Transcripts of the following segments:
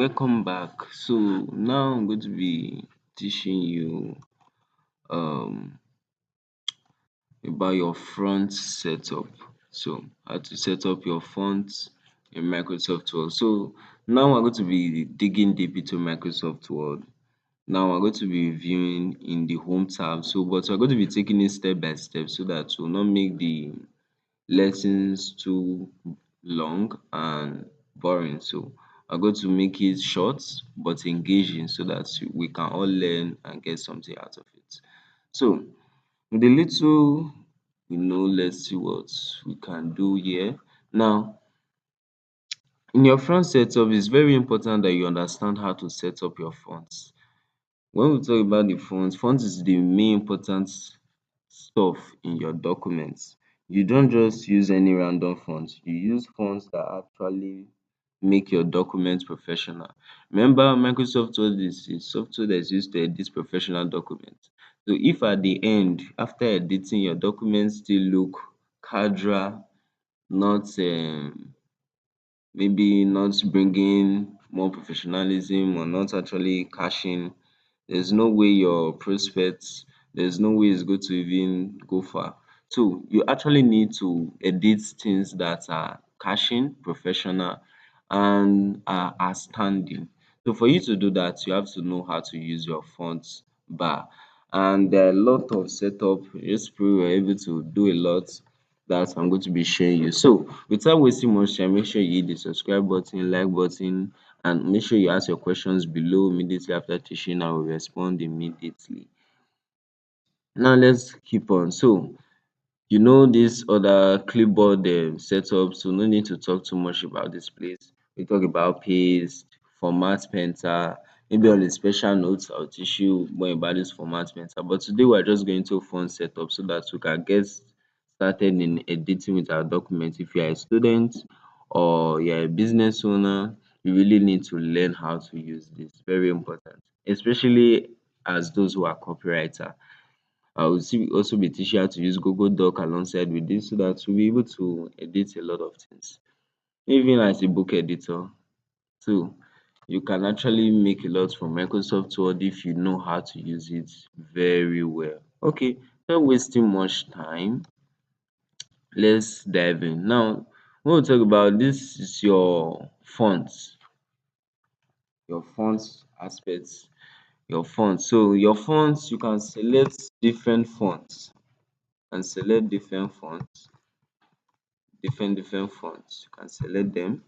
welcome back. So now I'm going to be teaching you um about your front setup. So how to set up your font in Microsoft Word. So now we're going to be digging deep into Microsoft Word. Now we're going to be reviewing in the home tab. So but we're going to be taking it step by step so that we'll not make the lessons too long and boring. So I'm going to make it short but engaging so that we can all learn and get something out of it. So with a little let's see what we can do here. Now, in your front setup, it's very important that you understand how to set up your fonts. When we talk about the font is the main important stuff in your documents. You don't just use any random font. You use fonts that actually make your document professional. Remember, Microsoft Word is a software that is used to edit professional documents. So if at the end, after editing, your documents still look casual, not maybe not bringing more professionalism or not actually cashing, there's no way your prospects, there's no way it's going to even go far. So you actually need to edit things that are cashing, professional, and are outstanding. So for you to do that, you have to know how to use your font bar. And there are a lot of setup. Just pray we're able to do a lot that I'm going to be sharing you. So without wasting much time, make sure you hit the subscribe button, like button, and make sure you ask your questions below immediately after teaching. I will respond immediately. Now let's keep on. So you know this other clipboard setup, so no need to talk too much about this place. We talk about paste, format painter, maybe on a special notes I'll teach you more about this format painter. But today we're just going to font setup so that we can get started in editing with our documents. If you're a student or you're a business owner, you really need to learn how to use this. Very important, especially as those who are copywriter. I will also be teaching how to use Google Doc alongside with this so that we'll be able to edit a lot of things. Even as a book editor too, you can actually make a lot from Microsoft Word if you know how to use it very well. Okay, not wasting much time, let's dive in. Now, when we talk about this is your fonts aspects, your font. So your fonts, you can select different fonts and select different fonts. You can select them.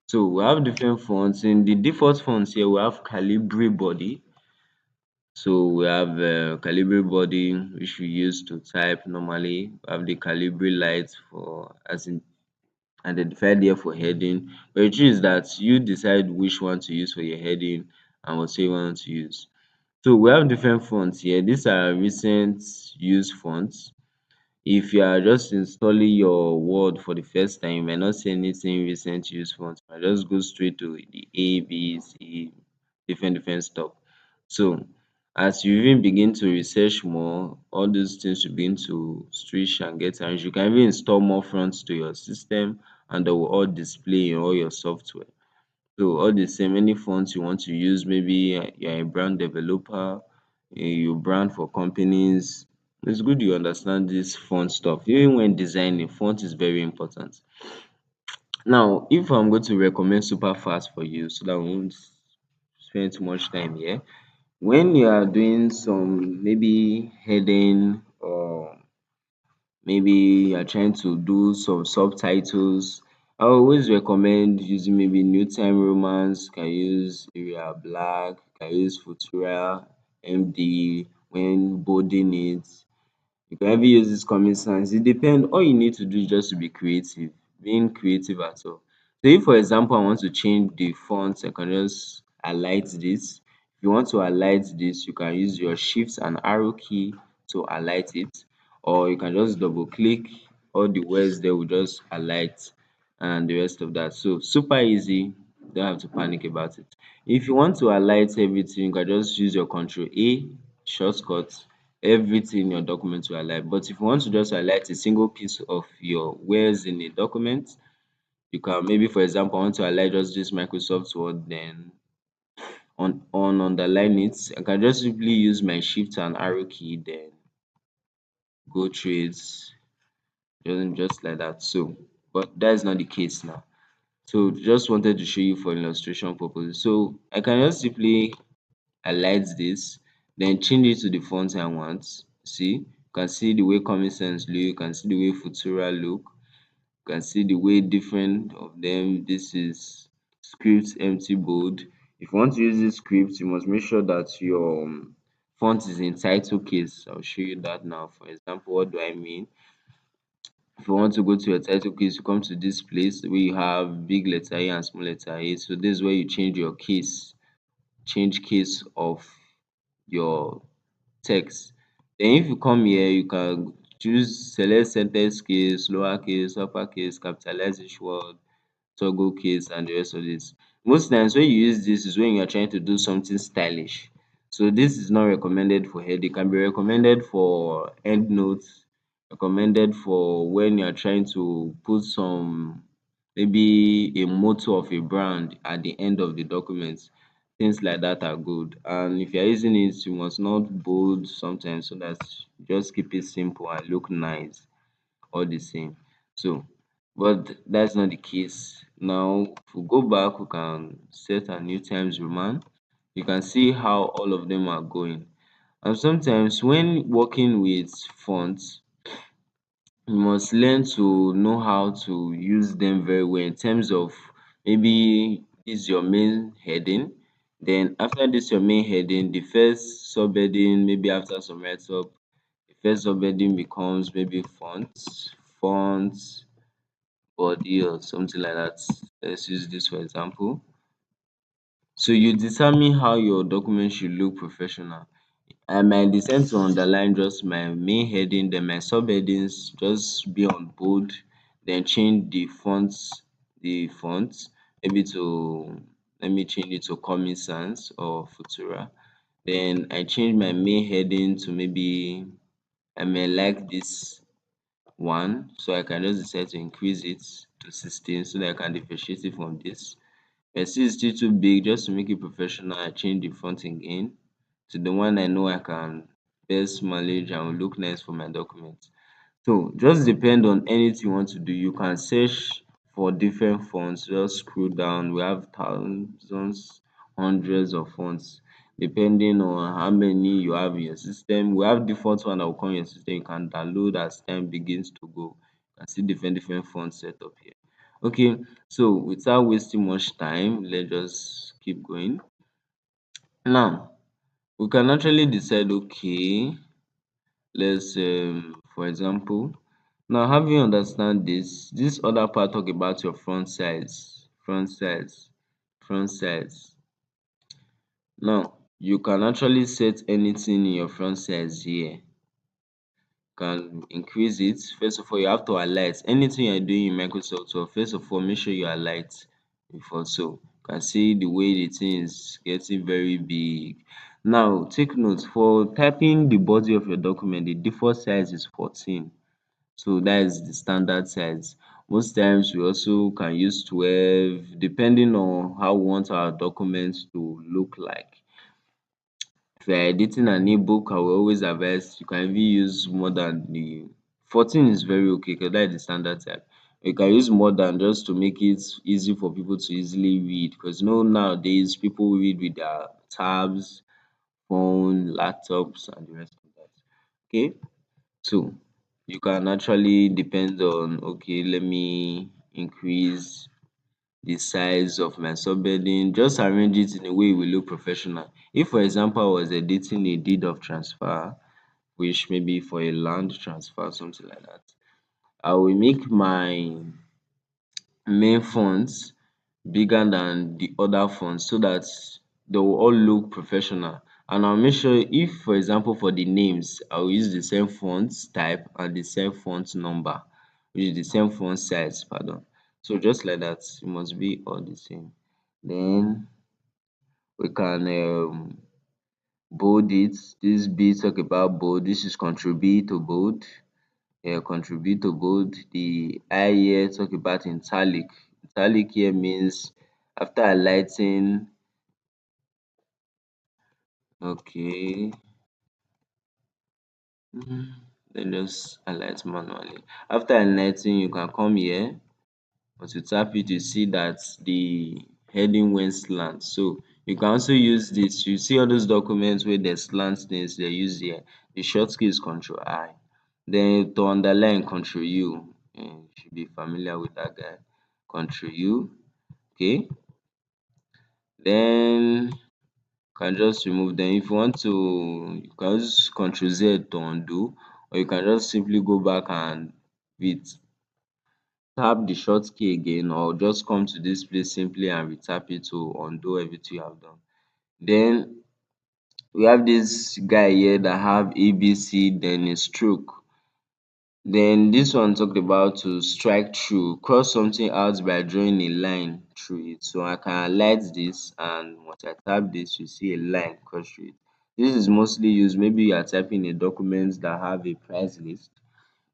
So we have different fonts. In the default fonts here, we have Calibri body. So we have Calibri body, which we use to type normally. We have the Calibri light for as in identified here for heading. But the truth is that you decide which one to use for your heading and what you want to use. So we have different fonts here. These are recent use fonts. If you are just installing your Word for the first time, you might not see anything recent use font. You might just go straight to the A, B, C, different stuff. So as you even begin to research more, all these things will begin to switch and get arranged. You can even install more fonts to your system and they will all display in all your software. So all the same, any fonts you want to use, maybe you're a brand developer, you brand for companies. It's good you understand this font stuff. Even when designing, font is very important. Now, if I'm going to recommend super fast for you so that we won't spend too much time here, when you are doing some maybe heading or maybe you're trying to do some subtitles, I always recommend using maybe New Time Romance, you can use Area Black, you can use Futura, MD when bolding it. You can even use this Comic Sans. It depends. All you need to do is just to be creative, being creative at all. So if for example I want to change the font, I can just highlight this. If you want to highlight this, you can use your shift and arrow key to highlight it, or you can just double click all the words there will just highlight and the rest of that. So super easy, don't have to panic about it. If you want to highlight everything, you can just use your control A shortcut, everything in your document will highlight. But if you want to just highlight a single piece of your words in a document, you can maybe for example I want to highlight just this Microsoft Word, then on underline it. I can just simply use my shift and arrow key, then go through it just like that. So, but that is not the case now. So just wanted to show you for illustration purposes. So I can just simply highlight this, then change it to the font I want. See, you can see the way Comic Sans look, you can see the way Futura look, you can see the way different of them. This is script empty bold. If you want to use this script, you must make sure that your font is in title case. I'll show you that now. For example, what do I mean? If you want to go to your title case, you come to this place where you have big letter A and small letter A. So this is where you change your case, change case of your text. Then if you come here, you can choose select sentence case, lowercase, uppercase, capitalize each word, toggle case, and the rest of this. Most times when you use this is when you are trying to do something stylish. So this is not recommended for head. It can be recommended for end notes, recommended for when you are trying to put some, maybe a motto of a brand at the end of the document. Things like that are good. And if you're using it, you must not bold sometimes, so that just keep it simple and look nice all the same. So, but that's not the case. Now, if we go back, we can set a new times Roman. You can see how all of them are going. And sometimes when working with fonts, you must learn to know how to use them very well in terms of, maybe this is your main heading. Then after this your main heading, the first subheading, maybe after some write up, the first subheading becomes maybe fonts, body or something like that. Let's use this for example. So you determine how your document should look professional. I might decide to underline just my main heading, then my subheadings just be on bold, then change the font, maybe to, let me change it to Comic Sans or Futura. Then I change my main heading to, maybe I may like this one, so I can just decide to increase it to 16 so that I can differentiate it from this. I see it's still too big, just to make it professional, I change the font again to the one I know I can best manage and will look nice for my document. So just depend on anything you want to do. You can search for different fonts. Just scroll down. We have thousands, hundreds of fonts, depending on how many you have in your system. We have default one that will come in your system. You can download as time begins to go. You can see different fonts set up here. Okay, so without wasting much time, let's just keep going. Now, we can actually decide, okay, let's for example, now have you understand this other part talk about your front size. Now you can actually set anything in your front size here. Can increase it. First of all, you have to highlight anything you're doing in Microsoft Word. First of all, make sure you highlight before. So you can see the way the thing is getting very big. Now take note, for typing the body of your document, the default size is 14. So that is the standard size. Most times we also can use 12, depending on how we want our documents to look like. If you're editing an ebook, I will always advise you can even use more than the 14 is very okay, because that is the standard type. You can use more than, just to make it easy for people to easily read, because nowadays people read with their tabs, phone, laptops, and the rest of that. Okay, so you can actually depend on, okay, let me increase the size of my subheading, just arrange it in a way it will look professional. If for example I was editing a deed of transfer, which maybe for a land transfer, something like that, I will make my main fonts bigger than the other fonts so that they will all look professional. And I'll make sure, if for example for the names, I will use the same font type and the same font number, which is the same font size, pardon. So just like that, it must be all the same. Then we can bold it. This B talk about bold. This is contribute to bold. Contribute to bold. The I here talk about italic. Italic here means after highlighting Okay. Mm, then just highlight manually. After highlighting, you can come here. Once you tap it, you see that the heading went slant. So you can also use this. You see all those documents where there's slant things they use here. The short key is Control I. Then to underline Control U. You should be familiar with that guy. Control U. Okay. Then can just remove them. If you want to, you can use Control Z to undo, or you can just simply go back and with tap the short key again, or just come to this place simply and re-tap it to undo everything you have done. Then we have this guy here that have ABC, then a stroke. Then this one talked about to strike through, cross something out by drawing a line through it. So I can highlight this, and once I tap this, you see a line cross through it. This is mostly used maybe you are typing a document that have a price list,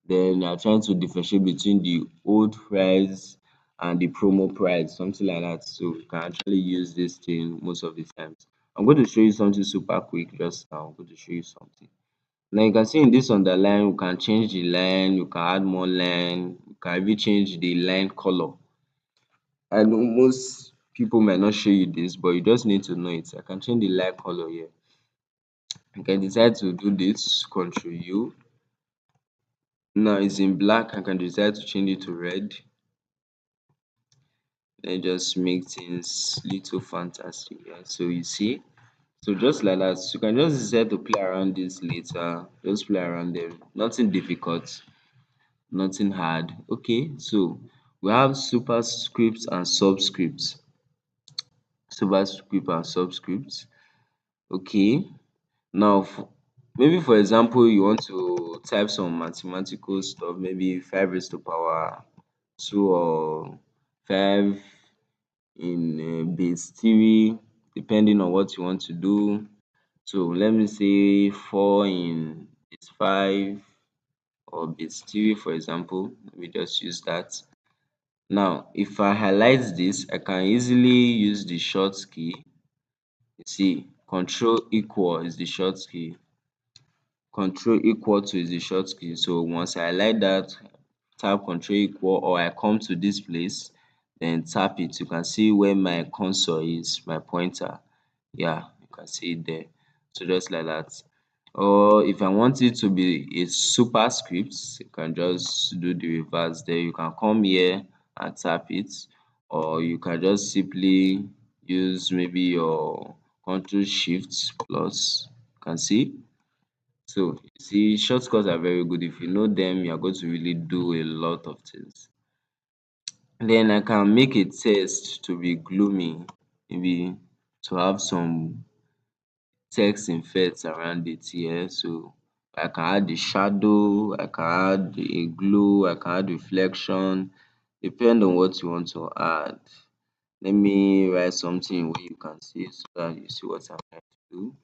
then you are trying to differentiate between the old price and the promo price, something like that. So you can actually use this thing most of the times. I'm going to show you something super quick just now. I'm going to show you something. Now you can see in this underline, you can change the line, you can add more line, you can even change the line color. I know most people might not show you this, but you just need to know it. I can change the line color here. I can decide to do this, Control U. Now it's in black, I can decide to change it to red. Then just make things little fantastic. Yeah. So you see, so just like that, you can just decide to play around this later. Just play around them. Nothing difficult. Nothing hard. Okay, so we have superscripts and subscripts. Superscript and subscripts. Okay, now maybe for example, you want to type some mathematical stuff, maybe 5 raised to power 2 or 5 in base 3, depending on what you want to do. So let me say 4 in base 5 or base 3, for example. Let me just use that. Now, if I highlight this, I can easily use the short key. You see, Control equal is the short key. Control equal to is the short key. So once I highlight that, tap Control equal, or I come to this place, then tap it. You can see where my cursor is, my pointer. Yeah, you can see it there. So just like that. Or if I want it to be a superscript, you can just do the reverse there. You can come here and tap it, or you can just simply use maybe your Control Shift plus. You can see. So you see, shortcuts are very good. If you know them, you are going to really do a lot of things. Then I can make a text to be gloomy, maybe to have some text effects around it here. So I can add the shadow, I can add a glow, I can add reflection, depend on what you want to add. Let me write something where you can see so that you see what I'm trying to do.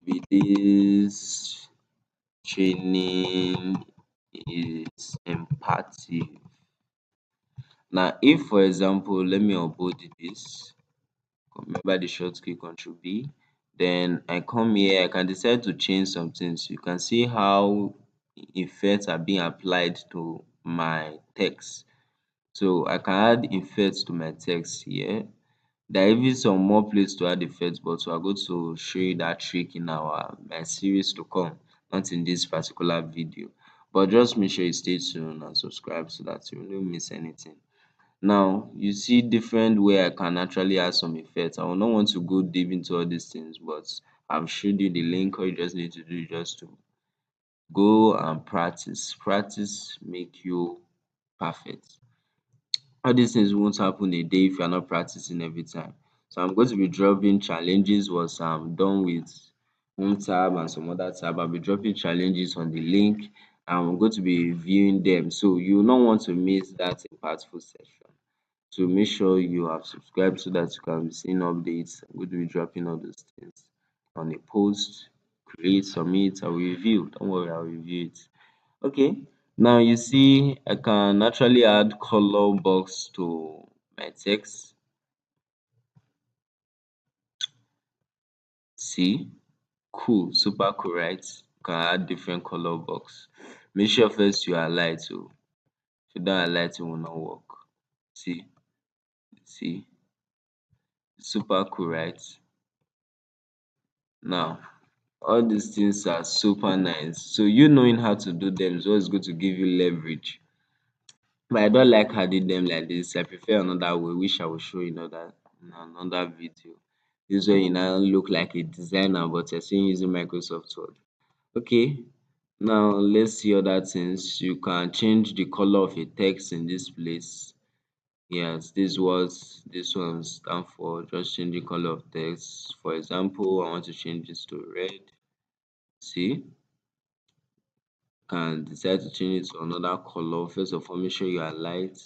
With this training is empathy. Now, if for example, let me upload this. Remember the shortcut Control B. Then I come here, I can decide to change some things. You can see how effects are being applied to my text. So I can add effects to my text here. There are even some more places to add effects, but we are going to show you that trick in our my series to come, not in this particular video. But just make sure you stay tuned and subscribe so that you don't miss anything. Now you see different way I can actually add some effects. I will not want to go deep into all these things, but I've showed you the link. All you just need to do is just to go and practice. Practice make you perfect. All these things won't happen a day if you're not practicing every time. So I'm going to be dropping challenges once I'm done with home tab and some other tab. I'll be dropping challenges on the link and I'm going to be reviewing them. So you will not want to miss that impactful session. So make sure you have subscribed so that you can be seeing updates. I'm going to be dropping all those things on a post, create, submit, I will review. Don't worry, I'll review it. Okay, now you see I can actually add color box to my text. See, Cool, super cool, right? You can add different color box. Make sure first you alight o. If you don't alight, it will not work. See, see, super cool, right? Now, all these things are super nice. So you knowing how to do them is always going to give you leverage. But I don't like adding them like this. I prefer another way, which I will show you in another video. This way you now look like a designer, but you're still using Microsoft Word. Okay, now let's see other things. You can change the color of a text in this place. Yes, this was this one stand for just change the color of text. For example, I want to change this to red. See, can decide to change it to another color. First of all, make sure you are light.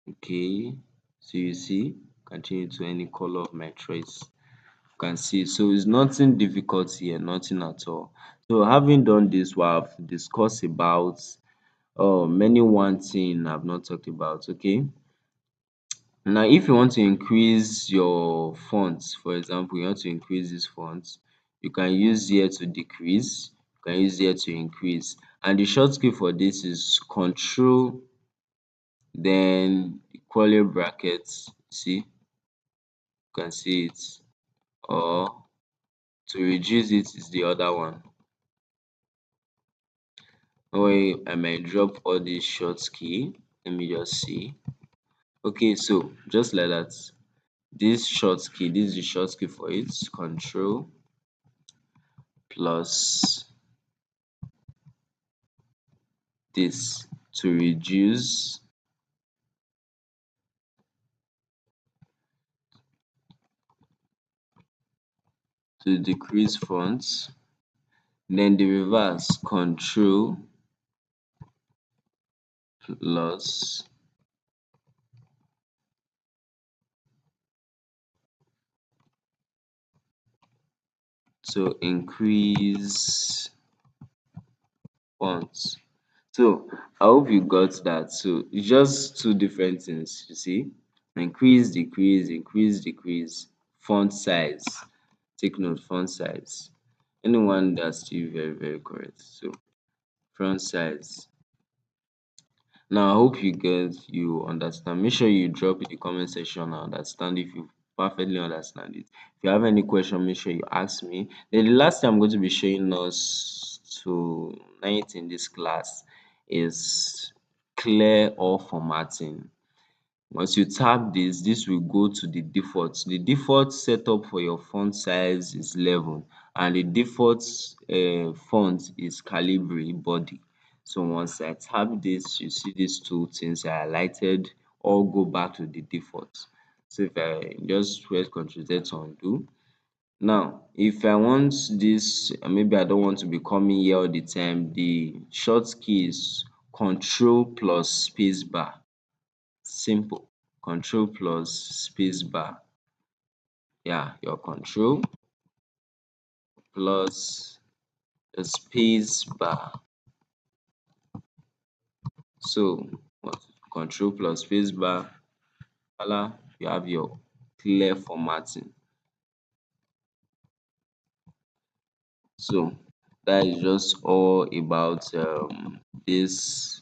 Okay, so you see, can change it to any color of my choice. You can see, so it's nothing difficult here, nothing at all. So having done this, we have discussed about many one thing I've not talked about. Okay, now if you want to increase your fonts, for example, you want to increase this font, you can use here to decrease, you can use here to increase, and the shortcut for this is control then curly brackets. See, you can see it, or to reduce it is the other one. Or I might drop all these short key. Let me just see. Okay, so just like that. This short key, this is the short key for it. Control plus this to reduce, to decrease fonts. Then the reverse, control plus to increase fonts. So I hope you got that. So it's just two different things, you see. Increase, decrease, font size. Take note, font size. Anyone that's still very, very correct. So font size. Now I hope you understand. Make sure you drop in the comment section. I understand if you perfectly understand it. If you have any question, make sure you ask me. Then the last thing I'm going to be showing us tonight in this class is clear all formatting. Once you tap this, this will go to the default. The default setup for your font size is 11 and the default font is Calibri body. So once I tap this, you see these two things I highlighted all go back to the default. So if I just press Ctrl Z to undo. Now, if I want this, maybe I don't want to be coming here all the time, the short key is Control plus space bar. Simple. Control plus space bar. Yeah, your control plus the space bar. So what? Control plus space bar. Voila, you have your clear formatting. So that is just all about this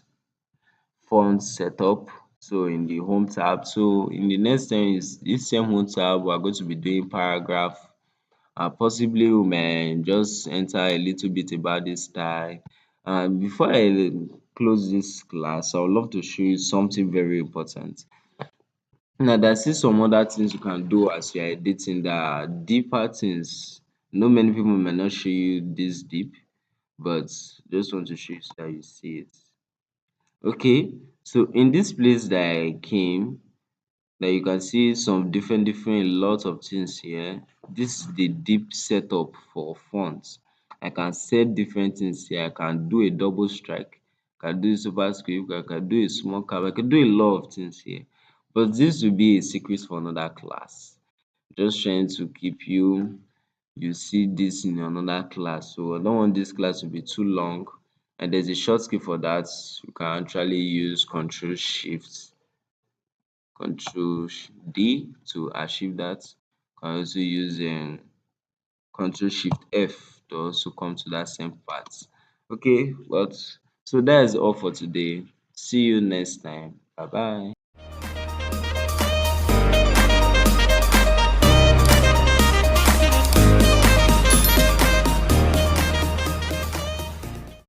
font setup. So in the home tab, so in the next time is this same home tab, we are going to be doing paragraph. Possibly we may just enter a little bit about this style. And before I close this class, I would love to show you something very important. Now, there's still some other things you can do as you are editing that are deeper things. Not many people may not show you this deep, but just want to show you so that you see it. Okay, so in this place that I came, that you can see some different lots of things here. This is the deep setup for fonts. I can set different things here. I can do a double strike, I can do a superscript, I can do a small cap, I can do a lot of things here. But this will be a secret for another class. Just trying to keep you see this in another class. So I don't want this class to be too long. And there's a shortcut for that. You can actually use Control Shift Control D to achieve that. can also use Control Shift F to also come to that same part. Okay, but so that is all for today. See you next time. Bye bye.